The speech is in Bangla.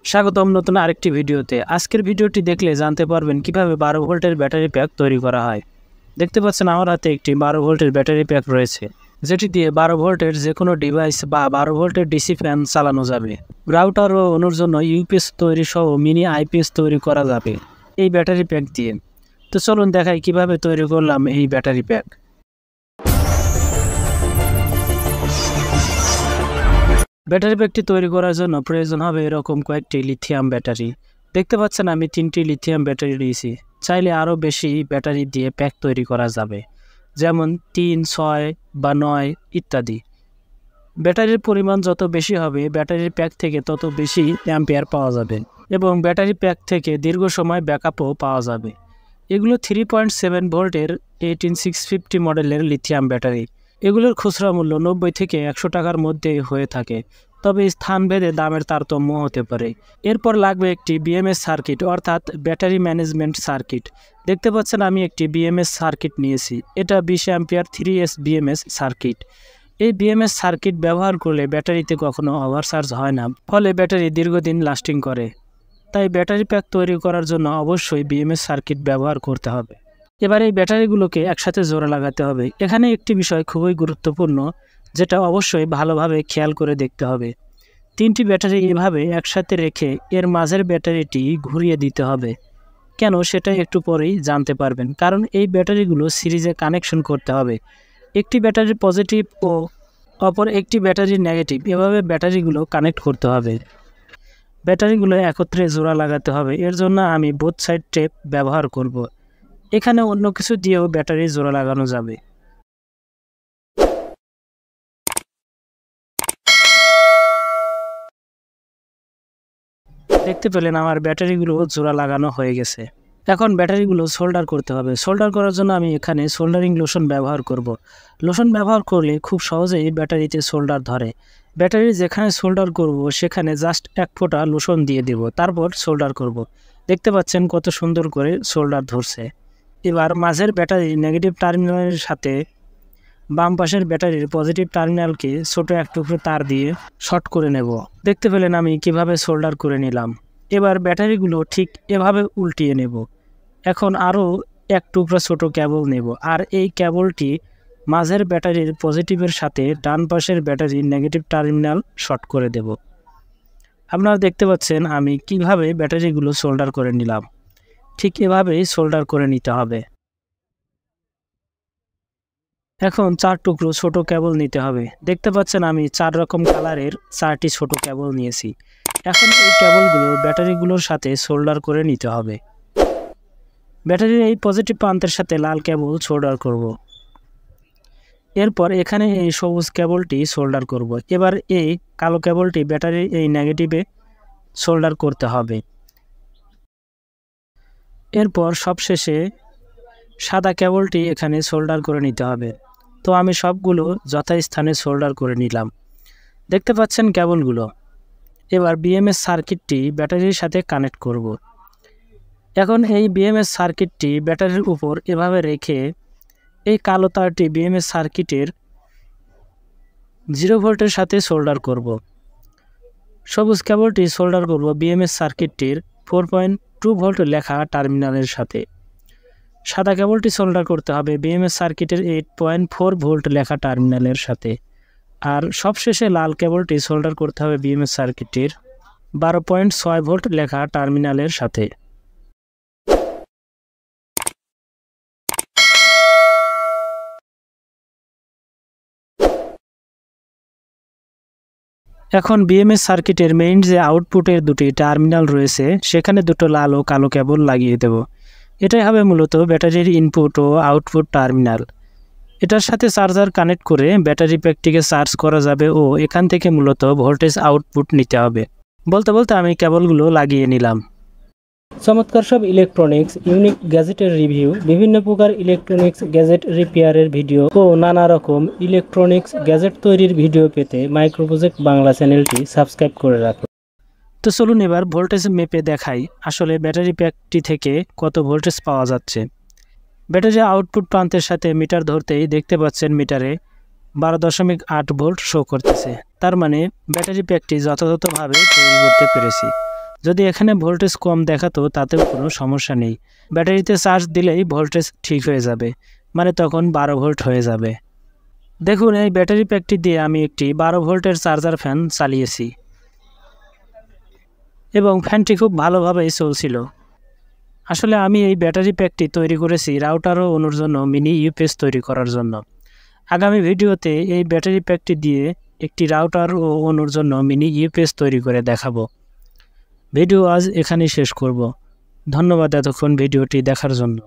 স্বাগতম নতুন আরেকটি ভিডিওতে। আজকের ভিডিওটি দেখলে জানতে পারবেন কিভাবে 12 ভোল্টের ব্যাটারি প্যাক তৈরি করা হয়। দেখতে পাচ্ছেন আমার হাতে একটি 12 ভোল্টের ব্যাটারি প্যাক রয়েছে, যেটি দিয়ে 12 ভোল্টের যে কোনো ডিভাইস বা 12 ভোল্টের ডিসি ফ্যান চালানো যাবে। রাউটার ও অনুর জন্য ইউপিএস তৈরি সহ মিনি আইপিএস তৈরি করা যাবে এই ব্যাটারি প্যাক দিয়ে। তো চলুন দেখাই কিভাবে তৈরি করলাম এই ব্যাটারি প্যাক। ব্যাটারি প্যাকটি তৈরি করার জন্য প্রয়োজন হবে এরকম কয়েকটি লিথিয়াম ব্যাটারি। দেখতে পাচ্ছেন আমি 3টি লিথিয়াম ব্যাটারি দিয়েছি। চাইলে আরও বেশি ব্যাটারি দিয়ে প্যাক তৈরি করা যাবে, যেমন 3, 6 বা 9 ইত্যাদি। ব্যাটারির পরিমাণ যত বেশি হবে ব্যাটারির প্যাক থেকে তত বেশি অ্যাম্পিয়ার পাওয়া যাবে এবং ব্যাটারি প্যাক থেকে দীর্ঘ সময় ব্যাকআপও পাওয়া যাবে। এগুলো 3.7 ভোল্টের 18650 মডেলের লিথিয়াম ব্যাটারি। এগুলোর খুচরা মূল্য 90 থেকে 100 টাকার মধ্যে হয়ে থাকে, তবে স্থানভেদে দামের তারতম্য হতে পারে। এরপর লাগবে একটি বিএমএস সার্কিট, অর্থাৎ ব্যাটারি ম্যানেজমেন্ট সার্কিট। দেখতে পাচ্ছেন আমি একটি বিএমএস সার্কিট নিয়েছি। এটা 20 অ্যাম্পিয়ার 3S বিএমএস সার্কিট। এই বিএমএস সার্কিট ব্যবহার করলে ব্যাটারিতে কখনো ওভারচার্জ হয় না, ফলে ব্যাটারি দীর্ঘদিন লাস্টিং করে। তাই ব্যাটারি প্যাক তৈরি করার জন্য অবশ্যই বিএমএস সার্কিট ব্যবহার করতে হবে। এবার এই ব্যাটারিগুলোকে একসাথে জোড়া লাগাতে হবে। এখানে একটি বিষয় খুবই গুরুত্বপূর্ণ, যেটা অবশ্যই ভালোভাবে খেয়াল করে দেখতে হবে। 3টি ব্যাটারি এভাবে একসাথে রেখে এর মাঝের ব্যাটারিটি ঘুরিয়ে দিতে হবে। কেন সেটা একটু পরেই জানতে পারবেন, কারণ এই ব্যাটারিগুলো সিরিজে কানেকশন করতে হবে। একটি ব্যাটারি পজিটিভ ও অপর একটি ব্যাটারি নেগেটিভ, এভাবে ব্যাটারিগুলো কানেক্ট করতে হবে। ব্যাটারিগুলো একত্রে জোড়া লাগাতে হবে। এর জন্য আমি বোথ সাইড টেপ ব্যবহার করব। এখানে অন্য কিছু দিয়েও ব্যাটারি জোড়া লাগানো যাবে। দেখতে পেলেন আমার ব্যাটারিগুলো জোড়া লাগানো হয়ে গেছে। এখন ব্যাটারিগুলো সোল্ডার করতে হবে। সোল্ডার করার জন্য আমি এখানে সোল্ডারিং লোশন ব্যবহার করব। লোশন ব্যবহার করলে খুব সহজেই ব্যাটারিতে সোল্ডার ধরে। ব্যাটারি যেখানে সোল্ডার করব সেখানে জাস্ট 1 ফোঁটা লোশন দিয়ে দেব, তারপর সোল্ডার করব। দেখতে পাচ্ছেন কত সুন্দর করে সোল্ডার ধরছে। এবার মাঝের ব্যাটারির নেগেটিভ টার্মিনালের সাথে বাম পাশের ব্যাটারির পজিটিভ টার্মিনালকে ছোট এক টুকরো তার দিয়ে শর্ট করে নেব। দেখতে পেলেন আমি কিভাবে সোল্ডার করে নিলাম। এবার ব্যাটারিগুলো ঠিক এভাবে উল্টিয়ে নেব। এখন আরও এক টুকরো ছোট কেবল নেব, আর এই কেবলটি মাঝের ব্যাটারির পজিটিভের সাথে ডান পাশের ব্যাটারির নেগেটিভ টার্মিনাল শর্ট করে দেব। আপনারা দেখতে পাচ্ছেন আমি কিভাবে ব্যাটারিগুলো সোল্ডার করে নিলাম। ঠিক এভাবেই সোল্ডার করে নিতে হবে। এখন 4 টুকরো ছোট কেবল নিতে হবে। দেখতে পাচ্ছেন আমি 4 রকম কালারের 4টি ছোট কেবল নিয়েছি। এখন এই কেবলগুলো ব্যাটারিগুলোর সাথে সোল্ডার করে নিতে হবে। ব্যাটারির এই পজিটিভ প্রান্তের সাথে লাল কেবল সোল্ডার করব। এরপর এখানে এই সবুজ কেবলটি সোল্ডার করব। এবার এই কালো কেবলটি ব্যাটারির এই নেগেটিভে সোল্ডার করতে হবে। এরপর সবশেষে সাদা কেবলটি এখানে সোল্ডার করে নিতে হবে। তো আমি সবগুলো যথাস্থানে সোল্ডার করে নিলাম। দেখতে পাচ্ছেন কেবলগুলো। এবার বিএমএস সার্কিটটি ব্যাটারির সাথে কানেক্ট করব। এখন এই বিএমএস সার্কিটটি ব্যাটারির উপর এভাবে রেখে এই কালো তারটি বিএমএস সার্কিটের 0 ভোল্টের সাথে সোল্ডার করব। সবুজ কেবলটি সোল্ডার করব বিএমএস সার্কিটটির 4.2 ভোল্ট লেখা টার্মিনালের সাথে। সাদা কেবলটি সোল্ডার করতে হবে বিএমএস সার্কিটের 8.4 ভোল্ট লেখা টার্মিনালের সাথে। আর সবশেষে লাল কেবলটি সোল্ডার করতে হবে বিএমএস সার্কিটের 12.6 ভোল্ট লেখা টার্মিনালের সাথে। এখন বিএমএস সার্কিটের মেইন যে আউটপুটের দুটি টার্মিনাল রয়েছে সেখানে দুটো লাল ও কালো কেবল লাগিয়ে দেব। এটাই হবে মূলত ব্যাটারির ইনপুট ও আউটপুট টার্মিনাল। এটার সাথে চার্জার কানেক্ট করে ব্যাটারি প্যাকটিকে চার্জ করা যাবে ও এখান থেকে মূলত ভোল্টেজ আউটপুট নিতে হবে। বলতে বলতে আমি কেবলগুলো লাগিয়ে নিলাম। চমৎকার সব ইলেকট্রনিক্স ইউনিক গ্যাজেটের রিভিউ, বিভিন্ন প্রকার ইলেকট্রনিক্স গ্যাজেট রিপেয়ারের ভিডিও ও নানা রকম ইলেকট্রনিক্স গ্যাজেট তৈরির ভিডিও পেতে মাইক্রো প্রজেক্ট বাংলা চ্যানেলটি সাবস্ক্রাইব করে রাখুন। তো চলুন এবার ভোল্টেজ মেপে দেখাই আসলে ব্যাটারি প্যাকটি থেকে কত ভোল্টেজ পাওয়া যাচ্ছে। ব্যাটারি আউটপুট প্রান্তের সাথে মিটার ধরতেই দেখতে পাচ্ছেন মিটারে 12.8 ভোল্ট শো করতেছে। তার মানে ব্যাটারি প্যাকটি যথাযথভাবে তৈরি করতে পেরেছি। যদি এখানে ভোল্টেজ কম দেখাতো তাতেও কোনো সমস্যা নেই, ব্যাটারিতে চার্জ দিলেই ভোল্টেজ ঠিক হয়ে যাবে, মানে তখন 12 ভোল্ট হয়ে যাবে। দেখুন এই ব্যাটারি প্যাকটি দিয়ে আমি একটি 12 ভোল্টের চার্জার ফ্যান চালিয়েছি এবং ফ্যানটি খুব ভালোভাবেই চলছিল। আসলে আমি এই ব্যাটারি প্যাকটি তৈরি করেছি রাউটার ও অনুর জন্য মিনি ইউপিএস তৈরি করার জন্য। আগামী ভিডিওতে এই ব্যাটারি প্যাকটি দিয়ে একটি রাউটার ও অনুর জন্য মিনি ইউপিএস তৈরি করে দেখাবো। ভিডিও আজ এখানেই শেষ করব। ধন্যবাদ এতক্ষণ ভিডিওটি দেখার জন্য।